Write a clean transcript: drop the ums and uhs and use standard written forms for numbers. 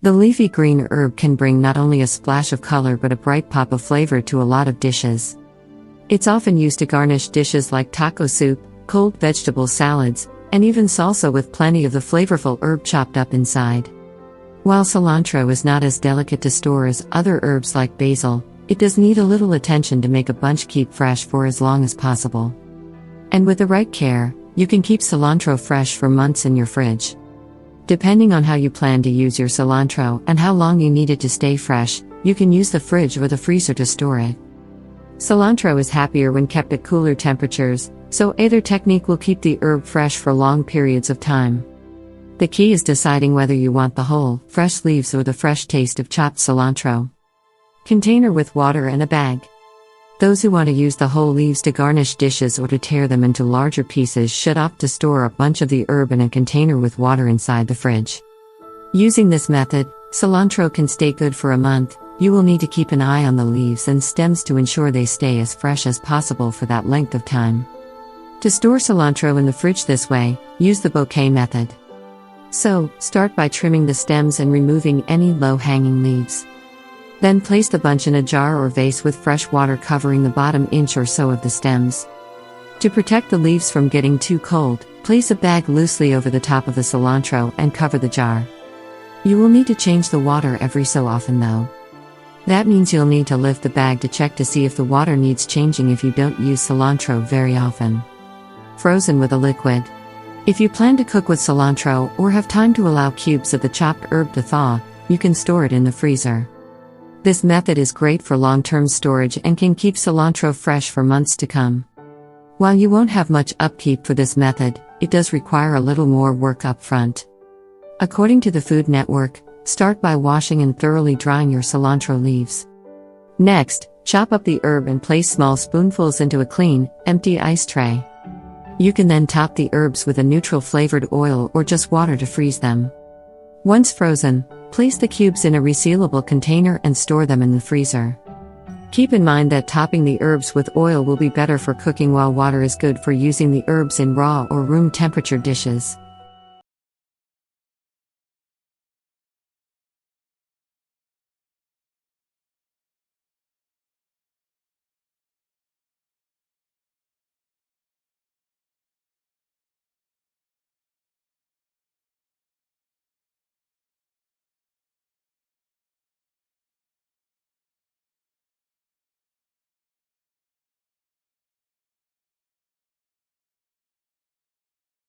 The leafy green herb can bring not only a splash of color but a bright pop of flavor to a lot of dishes. It's often used to garnish dishes like taco soup, cold vegetable salads, and even salsa with plenty of the flavorful herb chopped up inside. While cilantro is not as delicate to store as other herbs like basil, it does need a little attention to make a bunch keep fresh for as long as possible. And with the right care, you can keep cilantro fresh for months in your fridge. Depending on how you plan to use your cilantro and how long you need it to stay fresh, you can use the fridge or the freezer to store it. Cilantro is happier when kept at cooler temperatures, so either technique will keep the herb fresh for long periods of time. The key is deciding whether you want the whole, fresh leaves or the fresh taste of chopped cilantro. Container with water and a bag. Those who want to use the whole leaves to garnish dishes or to tear them into larger pieces should opt to store a bunch of the herb in a container with water inside the fridge. Using this method, cilantro can stay good for a month. You will need to keep an eye on the leaves and stems to ensure they stay as fresh as possible for that length of time. To store cilantro in the fridge this way, use the bouquet method. So, start by trimming the stems and removing any low-hanging leaves. Then place the bunch in a jar or vase with fresh water covering the bottom inch or so of the stems. To protect the leaves from getting too cold, place a bag loosely over the top of the cilantro and cover the jar. You will need to change the water every so often though. That means you'll need to lift the bag to check to see if the water needs changing if you don't use cilantro very often. Frozen with a liquid. If you plan to cook with cilantro or have time to allow cubes of the chopped herb to thaw, you can store it in the freezer. This method is great for long-term storage and can keep cilantro fresh for months to come. While you won't have much upkeep for this method, it does require a little more work up front. According to the Food Network, start by washing and thoroughly drying your cilantro leaves. Next, chop up the herb and place small spoonfuls into a clean, empty ice tray. You can then top the herbs with a neutral flavored oil or just water to freeze them. Once frozen, place the cubes in a resealable container and store them in the freezer. Keep in mind that topping the herbs with oil will be better for cooking while water is good for using the herbs in raw or room temperature dishes.